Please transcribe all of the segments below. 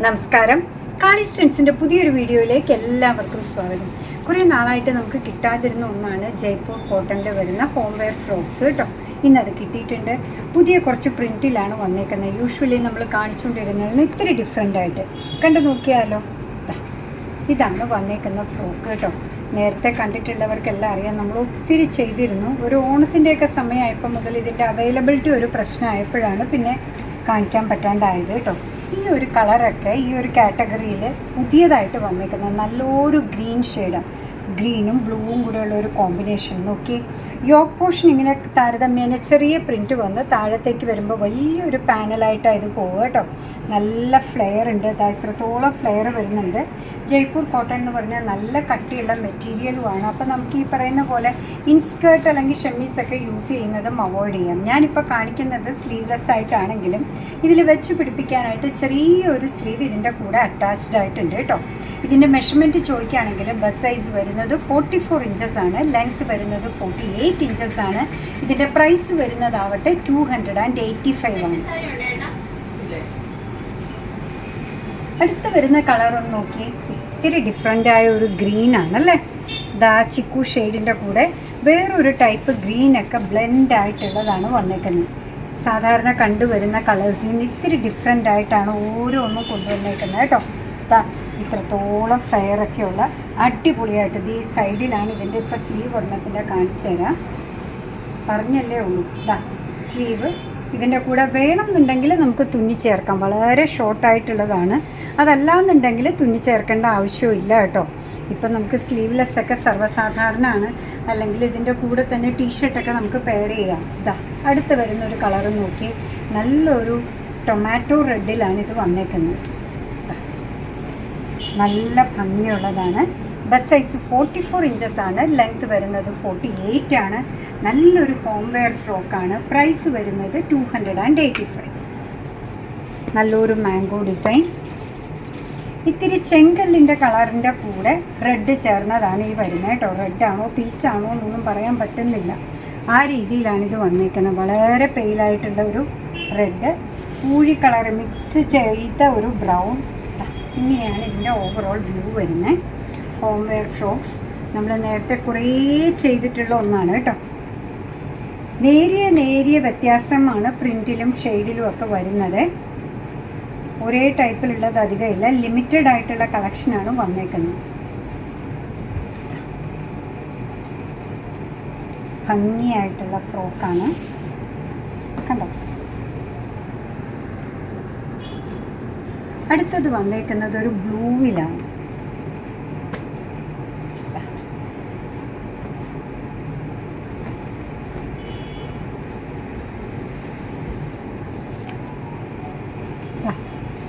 നമസ്കാരം. കാളി സ്റ്റൻസിൻ്റെ പുതിയൊരു വീഡിയോയിലേക്ക് എല്ലാവർക്കും സ്വാഗതം. കുറേ നാളായിട്ട് നമുക്ക് കിട്ടാതിരുന്ന ഒന്നാണ് ജയ്പൂർ കോട്ടണിൽ വരുന്ന ഹോം വെയർ ഫ്രോക്സ് കേട്ടോ. ഇന്നത് കിട്ടിയിട്ടുണ്ട്. പുതിയ കുറച്ച് പ്രിൻറ്റിലാണ് വന്നേക്കുന്നത്. യൂഷ്വലി നമ്മൾ കാണിച്ചുകൊണ്ടിരുന്നതിന് ഇത്തിരി ഡിഫറെൻ്റ് ആയിട്ട് കണ്ടു നോക്കിയാലോ. ഇതാണ് വന്നേക്കുന്ന ഫ്രോക്ക് കേട്ടോ. നേരത്തെ കണ്ടിട്ടുള്ളവർക്കെല്ലാം അറിയാം, നമ്മൾ ഒത്തിരി ചെയ്തിരുന്നു. ഒരു ഓണത്തിൻ്റെയൊക്കെ സമയമായപ്പോൾ മുതൽ ഇതിൻ്റെ അവൈലബിലിറ്റി ഒരു പ്രശ്നമായപ്പോഴാണ് പിന്നെ കാണിക്കാൻ പറ്റാണ്ടായത് കേട്ടോ. ഈ ഒരു കളറൊക്കെ ഈ ഒരു കാറ്റഗറിയിൽ പുതിയതായിട്ട് വന്നേക്കുന്നത് നല്ലൊരു ഗ്രീൻ ഷെയ്ഡാണ്. ഗ്രീനും ബ്ലൂവും കൂടെയുള്ള ഒരു കോമ്പിനേഷൻ നോക്കി. യോക്ക് പോർഷൻ ഇങ്ങനെ താരതമ്യേന ചെറിയ പ്രിൻറ്റ് വന്ന് താഴത്തേക്ക് വരുമ്പോൾ വലിയൊരു പാനലായിട്ടാണ് ഇത് പോവുക കേട്ടോ. നല്ല ഫ്ലെയർ ഉണ്ട്, ഇത്രത്തോളം ഫ്ലെയർ വരുന്നുണ്ട്. ജയ്പൂർ കോട്ടൺ എന്ന് പറഞ്ഞാൽ നല്ല കട്ടിയുള്ള മെറ്റീരിയലുമാണ്. അപ്പോൾ നമുക്ക് ഈ പറയുന്ന പോലെ ഇൻസ്കേർട്ട് അല്ലെങ്കിൽ ഷെമ്മീസൊക്കെ യൂസ് ചെയ്യുന്നതും അവോയ്ഡ് ചെയ്യാം. ഞാനിപ്പോൾ കാണിക്കുന്നത് സ്ലീവ്ലെസ് ആയിട്ടാണെങ്കിലും ഇതിൽ വെച്ച് പിടിപ്പിക്കാനായിട്ട് ചെറിയൊരു സ്ലീവ് ഇതിൻ്റെ കൂടെ അറ്റാച്ച്ഡ് ആയിട്ടുണ്ട് കേട്ടോ. ഇതിൻ്റെ മെഷർമെൻറ്റ് ചോദിക്കുകയാണെങ്കിൽ ബസ് സൈസ് വരുന്നത് 44 ഇഞ്ചസ് ആണ്, ലെങ്ത് വരുന്നത് 48 ഇഞ്ചസ് ആണ്. ഇതിൻ്റെ പ്രൈസ് വരുന്നതാവട്ടെ 285 ആണ്. അടുത്ത് വരുന്ന കളറൊന്ന് നോക്കി, ഇത്തിരി ഡിഫറെൻ്റായ ഒരു ഗ്രീൻ ആണല്ലേ. ദാ ചിക്കു ഷെയ്ഡിൻ്റെ കൂടെ വേറൊരു ടൈപ്പ് ഗ്രീനൊക്കെ ബ്ലെൻഡ് ആയിട്ടുള്ളതാണ് വന്നേക്കുന്നത്. സാധാരണ കണ്ടുവരുന്ന കളേഴ്സിൽ നിന്ന് ഇത്തിരി ഡിഫറെൻ്റ് ആയിട്ടാണ് ഓരോന്നും കൊണ്ടുവന്നേക്കുന്നത് കേട്ടോ. ഇത്രത്തോളം ഫ്ലെയറൊക്കെയുള്ള അടിപൊളിയായിട്ട് ഈ സൈഡിലാണ് ഇതിൻ്റെ ഇപ്പോൾ സ്ലീവ് ഒരെണ്ണത്തിൻ്റെ കാണിച്ചു തരാം. പറഞ്ഞല്ലേ ഉള്ളൂ. സ്ലീവ് ഇതിൻ്റെ കൂടെ വേണമെന്നുണ്ടെങ്കിൽ നമുക്ക് തുന്നി ചേർക്കാം. വളരെ ഷോർട്ടായിട്ടുള്ളതാണ്. അതല്ലാന്നുണ്ടെങ്കിൽ തുന്നി ചേർക്കേണ്ട ആവശ്യമില്ല കേട്ടോ. ഇപ്പം നമുക്ക് സ്ലീവ്ലെസ്സൊക്കെ സർവ്വസാധാരണമാണ്. അല്ലെങ്കിൽ ഇതിൻ്റെ കൂടെ തന്നെ ടീഷർട്ടൊക്കെ നമുക്ക് പെയർ ചെയ്യാം. അടുത്ത് വരുന്നൊരു കളറ് നോക്കി, നല്ലൊരു ടൊമാറ്റോ റെഡിലാണ് ഇത് വന്നേക്കുന്നത്. നല്ല ഭംഗിയുള്ളതാണ്. ബസ് സൈസ് 44 ഇഞ്ചസ് ആണ്, ലെങ്ത് വരുന്നത് 48 ആണ്. നല്ലൊരു ഹോം വെയർ ഫ്രോക്കാണ്. പ്രൈസ് വരുന്നത് 285. നല്ലൊരു മാംഗോ ഡിസൈൻ. ഇത്തിരി ചെങ്കല്ലിൻ്റെ കളറിൻ്റെ കൂടെ റെഡ് ചേർന്നതാണ് ഈ വരുന്നത് കേട്ടോ. റെഡാണോ പീച്ചാണോ എന്നൊന്നും പറയാൻ പറ്റുന്നില്ല. ആ രീതിയിലാണിത് വന്നേക്കുന്നത്. വളരെ പെയിലായിട്ടുള്ള ഒരു റെഡ്, പൂഴി കളർ മിക്സ് ചെയ്ത ഒരു ബ്രൗൺ. ഇങ്ങനെയാണ് ഇതിൻ്റെ ഓവറോൾ വ്യൂ വരുന്നത്. ഹോം വെയർ ഫ്രോക്സ് നമ്മൾ നേരത്തെ കുറേ ചെയ്തിട്ടുള്ള ഒന്നാണ് കേട്ടോ. നേരിയ വ്യത്യാസമാണ് പ്രിൻറ്റിലും ഷെയ്ഡിലും ഒക്കെ വരുന്നത്. ഒരേ ടൈപ്പിലുള്ളത് അധികമില്ല. ലിമിറ്റഡ് ആയിട്ടുള്ള കളക്ഷനാണ് വന്നേക്കുന്നത്. ഭംഗിയായിട്ടുള്ള ഫ്രോക്കാണ് കണ്ടോ. അടുത്തത് വന്നേക്കുന്നത് ഒരു ബ്ലൂവിലാണ്.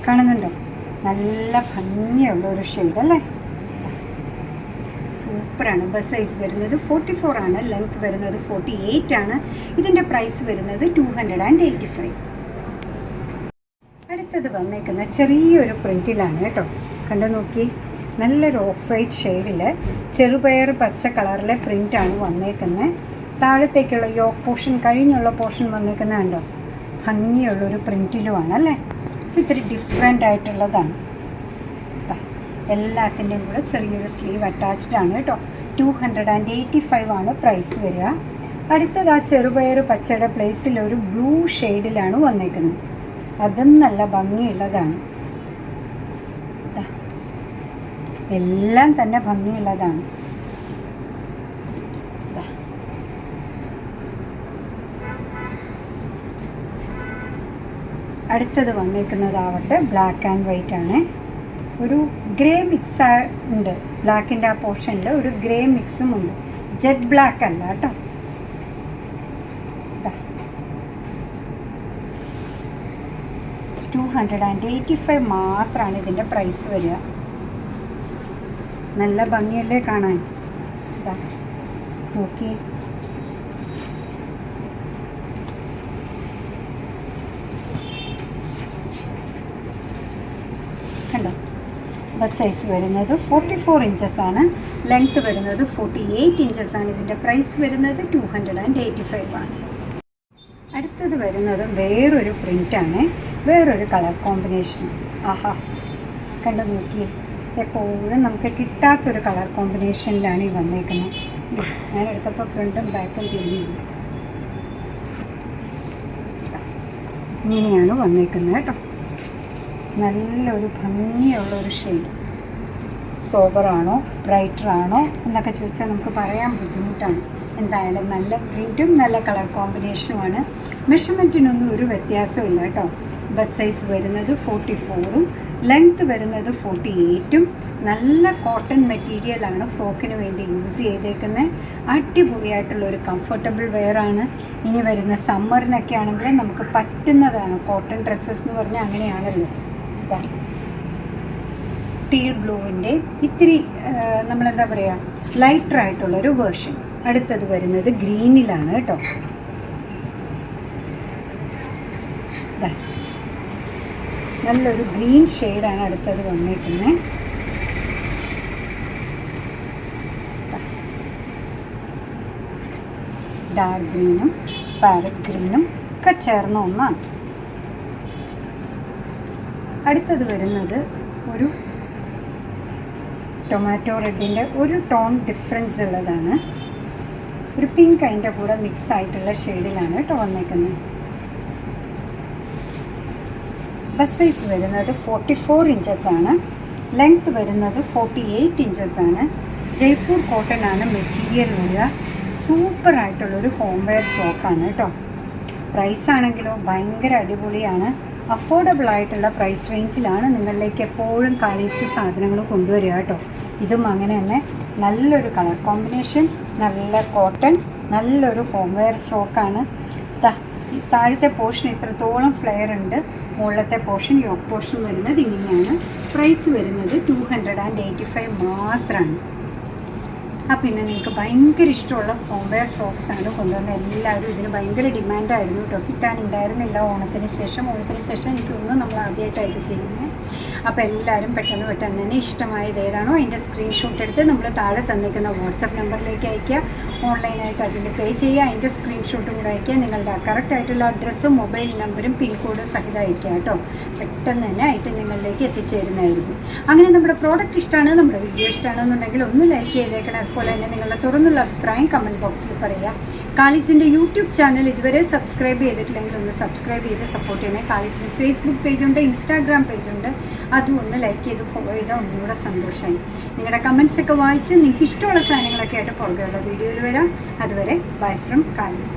കാണുന്നുണ്ടോ? നല്ല ഭംഗിയുള്ള ഒരു ഷെയ്ഡ് അല്ലേ. സൂപ്പറാണ്. ബസ് സൈസ് വരുന്നത് 44 ആണ്, ലെങ്ത് വരുന്നത് 48 ആണ്. ഇതിൻ്റെ പ്രൈസ് വരുന്നത് 285. അടുത്തത് വന്നേക്കുന്ന ചെറിയൊരു പ്രിൻറ്റിലാണ് കേട്ടോ. കണ്ടു നോക്കി, നല്ലൊരു ഓഫ് വൈറ്റ് ഷെയ്ഡിൽ ചെറുപയർ പച്ച കളറിലെ പ്രിൻ്റാണ് വന്നേക്കുന്നത്. താഴത്തേക്കുള്ള യോക്ക് പോർഷൻ കഴിഞ്ഞുള്ള പോർഷൻ വന്നേക്കുന്നത് കണ്ടോ. ഭംഗിയുള്ളൊരു പ്രിൻറ്റിലുമാണ് അല്ലേ. ഇത്തിരി ഡിഫറെൻ്റ് ആയിട്ടുള്ളതാണ്. എല്ലാത്തിൻ്റെയും കൂടെ ചെറിയൊരു സ്ലീവ് അറ്റാച്ച്ഡ് ആണ് കേട്ടോ. 285 ആണ് പ്രൈസ് വരിക. അടുത്തത് ആ ചെറുപയർ പച്ചയുടെ പ്ലേസിൽ ഒരു ബ്ലൂ ഷെയ്ഡിലാണ് വന്നേക്കുന്നത്. അതും നല്ല ഭംഗിയുള്ളതാണ്. എല്ലാം തന്നെ ഭംഗിയുള്ളതാണ്. അടുത്തത് വന്നേക്കുന്നതാവട്ടെ ബ്ലാക്ക് ആൻഡ് വൈറ്റ് ആണ്. ഒരു ഗ്രേ മിക്സ് ഉണ്ട്. ബ്ലാക്കിൻ്റെ ആ പോർഷനിൽ ഒരു ഗ്രേ മിക്സും ഉണ്ട്. ജെറ്റ് ബ്ലാക്ക് അല്ല കേട്ടോ. 285 മാത്രമാണ് ഇതിൻ്റെ പ്രൈസ് വരിക. നല്ല ഭംഗിയല്ലേ കാണാൻ. നോക്കി, കണ്ടോ. ബസ് സൈസ് വരുന്നത് 44 ഇഞ്ചസ് ആണ്, ലെങ്ത് വരുന്നത് 48 ഇഞ്ചസ് ആണ്. ഇതിൻ്റെ പ്രൈസ് വരുന്നത് 285 ആണ്. അടുത്തത് വരുന്നത് വേറൊരു പ്രിൻ്റാണ്, വേറൊരു കളർ കോമ്പിനേഷൻ. ആഹാ, കണ്ടു നോക്കിയേ, എപ്പോഴും നമുക്ക് കിട്ടാത്തൊരു കളർ കോമ്പിനേഷനിലാണ് ഈ വന്നേക്കുന്നത്. ഞാൻ എടുത്തപ്പോൾ ഫ്രണ്ടും ബാക്കും തിരിഞ്ഞില്ല, ഇങ്ങനെയാണ് വന്നേക്കുന്നത് കേട്ടോ. നല്ലൊരു ഭംഗിയുള്ളൊരു ഷെയ്ഡ്. സോബറാണോ ബ്രൈറ്ററാണോ എന്നൊക്കെ ചോദിച്ചാൽ നമുക്ക് പറയാൻ ബുദ്ധിമുട്ടാണ്. എന്തായാലും നല്ല പ്രിൻറ്റും നല്ല കളർ കോമ്പിനേഷനുമാണ്. മെഷർമെൻറ്റിനൊന്നും ഒരു വ്യത്യാസമില്ല കേട്ടോ. ബസ് സൈസ് വരുന്നത് 44ഉം ലെങ്ത്ത് വരുന്നത് 48ഉം. നല്ല കോട്ടൺ മെറ്റീരിയലാണ് ഫ്രോക്കിന് വേണ്ടി യൂസ് ചെയ്തേക്കുന്നത്. അടിപൊളിയായിട്ടുള്ളൊരു കംഫർട്ടബിൾ വെയറാണ്. ഇനി വരുന്ന സമ്മറിനൊക്കെ ആണെങ്കിൽ നമുക്ക് പറ്റുന്നതാണ്. കോട്ടൺ ഡ്രസ്സസ് എന്ന് പറഞ്ഞാൽ അങ്ങനെയാണല്ലോ. ടീൽ ബ്ലൂവിൻ്റെ ഇത്തിരി നമ്മളെന്താ പറയുക, ലൈറ്ററായിട്ടുള്ളൊരു വേർഷൻ. അടുത്തത് വരുന്നത് ഗ്രീനിലാണ് കേട്ടോ. നല്ലൊരു ഗ്രീൻ ഷെയ്ഡാണ് അടുത്തത് വന്നിരിക്കുന്നത്. ഡാർക്ക് ഗ്രീനും പാരറ്റ് ഗ്രീനും ഒക്കെ ചേർന്ന ഒന്നാണ്. അടുത്തത് വരുന്നത് ഒരു ടൊമാറ്റോ റെഡിൻ്റെ ഒരു ടോൺ ഡിഫറൻസ് ഉള്ളതാണ്. ഒരു പിങ്ക് അതിൻ്റെ കൂടെ മിക്സ് ആയിട്ടുള്ള ഷെയ്ഡിലാണ് കേട്ടോ വന്നേക്കുന്നത്. ബസ് സൈസ് വരുന്നത് 44 ഇഞ്ചസാണ്. ലെങ്ത്ത് വരുന്നത് 48 ഇഞ്ചസാണ്. ജയ്പൂർ കോട്ടൺ ആണ് മെറ്റീരിയൽ വരിക. സൂപ്പറായിട്ടുള്ളൊരു ഹോം വെയർ ഫ്രോക്കാണ് കേട്ടോ. പ്രൈസ് ആണെങ്കിലോ ഭയങ്കര അടിപൊളിയാണ്. അഫോർഡബിൾ ആയിട്ടുള്ള പ്രൈസ് റേഞ്ചിലാണ് നിങ്ങളിലേക്ക് എപ്പോഴും കാളീസ് സാധനങ്ങൾ കൊണ്ടുവരിക കേട്ടോ. ഇതും അങ്ങനെ തന്നെ നല്ലൊരു കളർ കോമ്പിനേഷൻ, നല്ല കോട്ടൺ, നല്ലൊരു ഹോം വെയർ ഫ്രോക്കാണ്. താഴത്തെ പോർഷൻ ഇത്രത്തോളം ഫ്ലെയർ ഉണ്ട്. മുകളിലത്തെ പോർഷൻ യോക്ക് പോർഷൻ വരുന്നത് ഇങ്ങനെയാണ്. പ്രൈസ് വരുന്നത് 285 മാത്രമാണ്. പിന്നെ നിങ്ങൾക്ക് ഭയങ്കര ഇഷ്ടമുള്ള ഹോം വെയർ ഫ്രോക്സാണ് കൊണ്ടുവന്ന എല്ലാവരും. ഇതിന് ഭയങ്കര ഡിമാൻഡായിരുന്നു കേട്ടോ. കിട്ടാനുണ്ടായിരുന്നില്ല ഓണത്തിന് ശേഷം എനിക്കൊന്നും നമ്മൾ ആദ്യമായിട്ടായിട്ട് ചെയ്യുന്നത്. അപ്പോൾ എല്ലാവരും പെട്ടെന്ന് തന്നെ ഇഷ്ടമായത് ഏതാണോ അതിൻ്റെ സ്ക്രീൻഷോട്ട് എടുത്ത് നമ്മൾ താഴെ തന്നിരിക്കുന്ന വാട്സപ്പ് നമ്പറിലേക്ക് അയയ്ക്കുക. ഓൺലൈനായിട്ട് അതിൽ പേ ചെയ്യുക. അതിൻ്റെ സ്ക്രീൻഷോട്ടും കൂടെ അയയ്ക്കുക. നിങ്ങളുടെ കറക്റ്റായിട്ടുള്ള അഡ്രസ്സും മൊബൈൽ നമ്പറും പിൻകോഡ് സഹിതം അയയ്ക്കുക കേട്ടോ. പെട്ടെന്ന് തന്നെ ആയിട്ട് നിങ്ങളിലേക്ക് എത്തിച്ചേരുന്നതായിരിക്കും. അങ്ങനെ നമ്മുടെ പ്രോഡക്റ്റ് ഇഷ്ടമാണ്, നമ്മുടെ വീഡിയോ ഇഷ്ടമാണെന്നുണ്ടെങ്കിൽ ഒന്ന് ലൈക്ക് ചെയ്തേക്കണം. അതുപോലെ തന്നെ നിങ്ങളുടെ തുറന്നുള്ള അഭിപ്രായം കമൻറ്റ് ബോക്സിൽ പറയുക. കാളീസിൻ്റെ യൂട്യൂബ് ചാനൽ ഇതുവരെ സബ്സ്ക്രൈബ് ചെയ്തിട്ടില്ലെങ്കിൽ ഒന്ന് സബ്സ്ക്രൈബ് ചെയ്ത് സപ്പോർട്ട് ചെയ്യണേ. കാളീസിൻ്റെ ഫേസ്ബുക്ക് പേജുണ്ട്, ഇൻസ്റ്റാഗ്രാം പേജുണ്ട്. അതും ഒന്ന് ലൈക്ക് ചെയ്ത് ഫോളോ ചെയ്താൽ ഒന്നുകൂടെ സന്തോഷമായി. നിങ്ങളുടെ കമൻസൊക്കെ വായിച്ച് നിങ്ങൾക്ക് ഇഷ്ടമുള്ള സാധനങ്ങളൊക്കെ ആയിട്ട് പുറകെയുള്ള വീഡിയോയിൽ വരാം. അതുവരെ ബൈ ഫ്രം കാളീസ്.